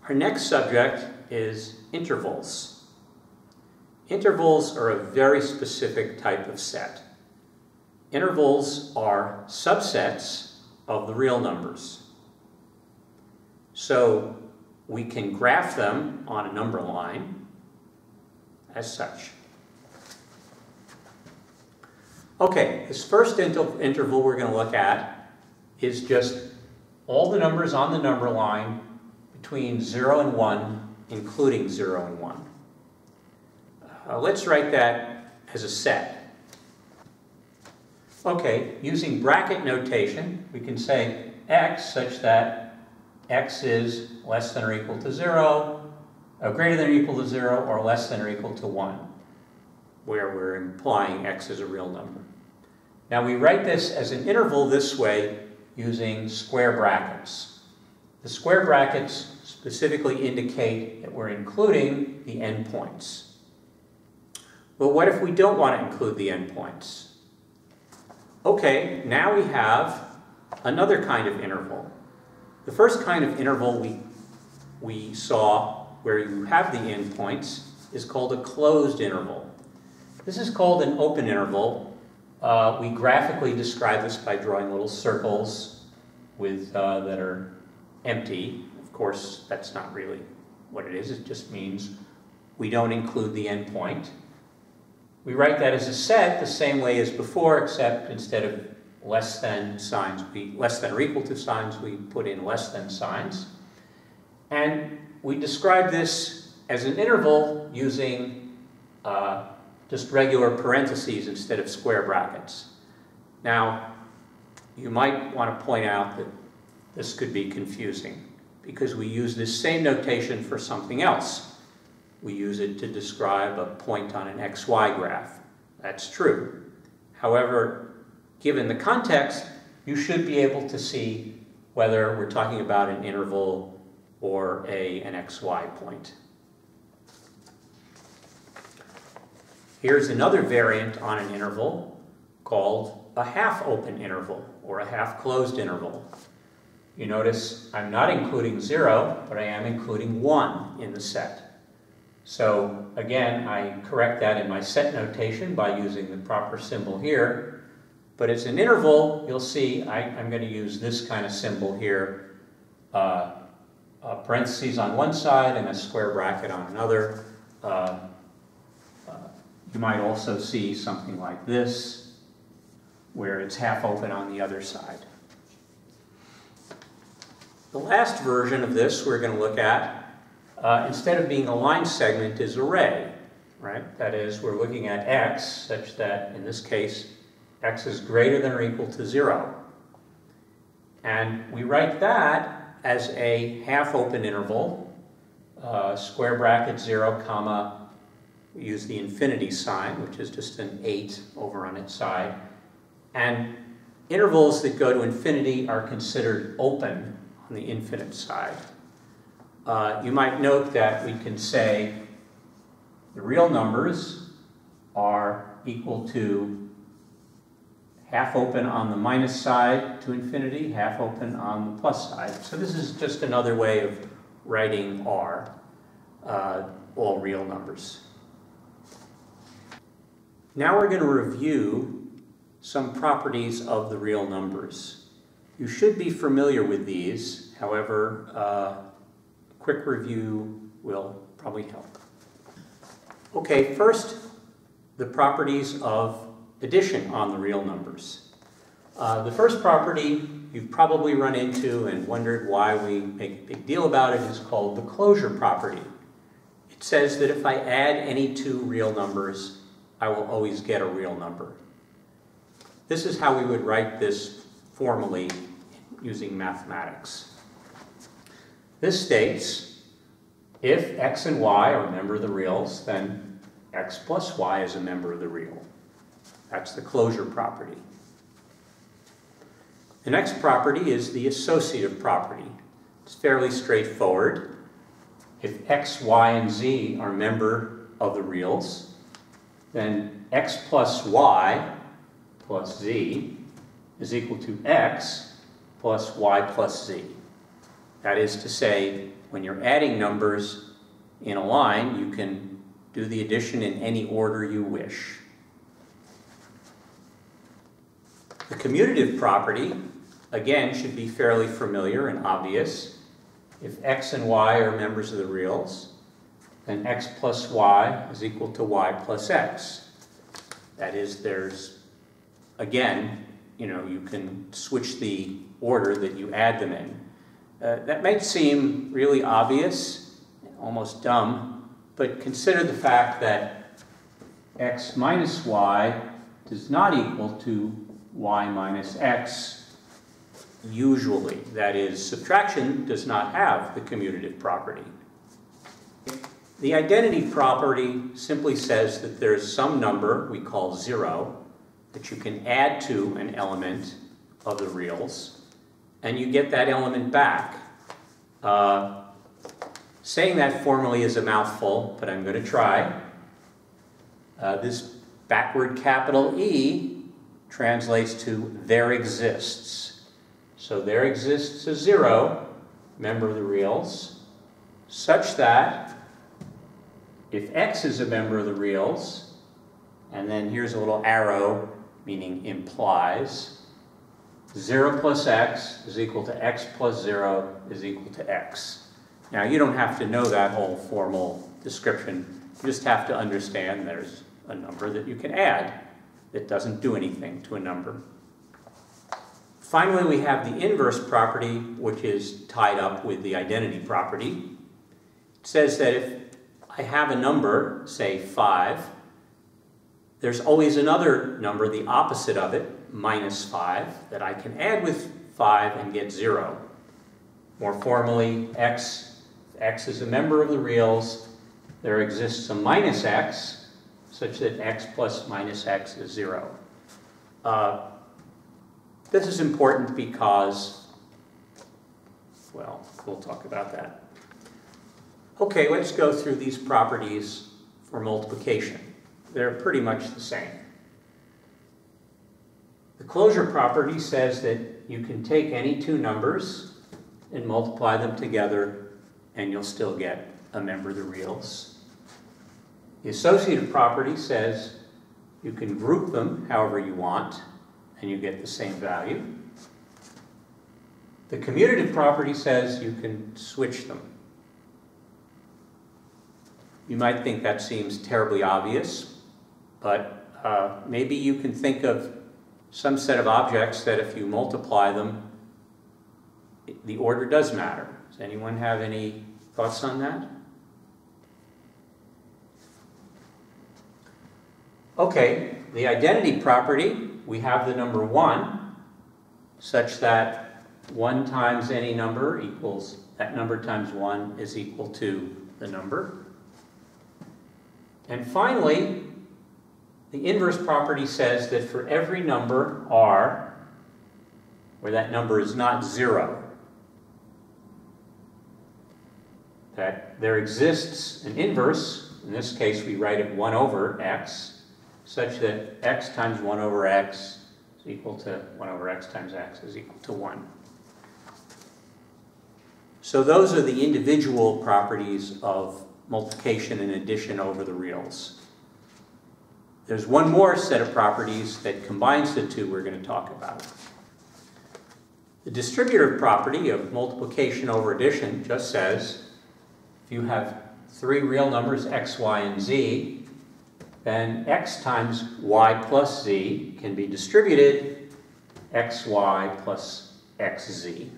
Our next subject is intervals. Intervals are a very specific type of set. Intervals are subsets of the real numbers. So we can graph them on a number line as such. Okay, this first interval we're going to look at is just all the numbers on the number line between 0 and 1, including 0 and 1. Let's write that as a set. Okay, using bracket notation, we can say x such that x is less than or equal to 0, greater than or equal to 0, or less than or equal to 1, where we're implying x is a real number. Now we write this as an interval this way using square brackets. The square brackets specifically indicate that we're including the endpoints. But what if we don't want to include the endpoints? Okay, now we have another kind of interval. The first kind of interval we saw where you have the endpoints is called a closed interval. This is called an open interval. We graphically describe this by drawing little circles with, that are empty. Of course, that's not really what it is. It just means we don't include the endpoint. We write that as a set the same way as before, except instead of less than signs, less than or equal to signs, we put in less than signs. And we describe this as an interval using just regular parentheses instead of square brackets. Now, you might want to point out that this could be confusing because we use this same notation for something else. We use it to describe a point on an XY graph. That's true. However, given the context, you should be able to see whether we're talking about an interval or an XY point. Here's another variant on an interval called a half-open interval or a half-closed interval. You notice I'm not including 0, but I am including 1 in the set. So again, I correct that in my set notation by using the proper symbol here. But as an interval, you'll see I'm going to use this kind of symbol here, parentheses on one side and a square bracket on another. You might also see something like this, where it's half open on the other side. The last version of this we're going to look at, instead of being a line segment, is array, right? That is, we're looking at x such that, in this case, x is greater than or equal to 0. And we write that as a half-open interval, square bracket 0, comma, we use the infinity sign, which is just an 8 over on its side. And intervals that go to infinity are considered open on the infinite side. You might note that we can say the real numbers are equal to half open on the minus side to infinity, half open on the plus side. So this is just another way of writing R, all real numbers. Now we're going to review some properties of the real numbers. You should be familiar with these. However, a quick review will probably help. Okay, first, the properties of addition on the real numbers. The first property you've probably run into and wondered why we make a big deal about it is called the closure property. It says that if I add any two real numbers, I will always get a real number. This is how we would write this formally using mathematics. This states, if x and y are a member of the reals, then x plus y is a member of the real. That's the closure property. The next property is the associative property. It's fairly straightforward. If x, y, and z are a member of the reals, then x plus y plus z is equal to x plus y plus z. That is to say, when you're adding numbers in a line, you can do the addition in any order you wish. The commutative property, again, should be fairly familiar and obvious. If x and y are members of the reals, then x plus y is equal to y plus x. That is, there's, again, you can switch the order that you add them in. That might seem really obvious, almost dumb, but consider the fact that x minus y does not equal to y minus x usually. That is, subtraction does not have the commutative property. The identity property simply says that there's some number we call 0 that you can add to an element of the reals, and you get that element back. Saying that formally is a mouthful, but I'm going to try. This backward capital E translates to there exists. So there exists a 0, member of the reals, such that if x is a member of the reals, and then here's a little arrow meaning implies, 0 plus x is equal to x plus 0 is equal to x. Now you don't have to know that whole formal description, you just have to understand there's a number that you can add that doesn't do anything to a number. Finally, we have the inverse property, which is tied up with the identity property. It says that if I have a number, say 5, there's always another number, the opposite of it, minus 5, that I can add with 5 and get 0. More formally, x is a member of the reals. There exists a minus x, such that x plus minus x is 0. This is important because, well, we'll talk about that. Okay, let's go through these properties for multiplication. They're pretty much the same. The closure property says that you can take any two numbers and multiply them together, and you'll still get a member of the reals. The associative property says you can group them however you want, and you get the same value. The commutative property says you can switch them. You might think that seems terribly obvious, but maybe you can think of some set of objects that if you multiply them, the order does matter. Does anyone have any thoughts on that? Okay, the identity property, we have the number 1, such that 1 times any number equals, that number times 1 is equal to the number. And finally, the inverse property says that for every number r, where that number is not 0, that there exists an inverse. In this case, we write it 1 over x, such that x times 1 over x is equal to 1 over x times x is equal to 1. So those are the individual properties of multiplication and addition over the reals. There's one more set of properties that combines the two we're going to talk about. The distributive property of multiplication over addition just says if you have 3 real numbers, x, y, and z, then x times y plus z can be distributed xy plus xz.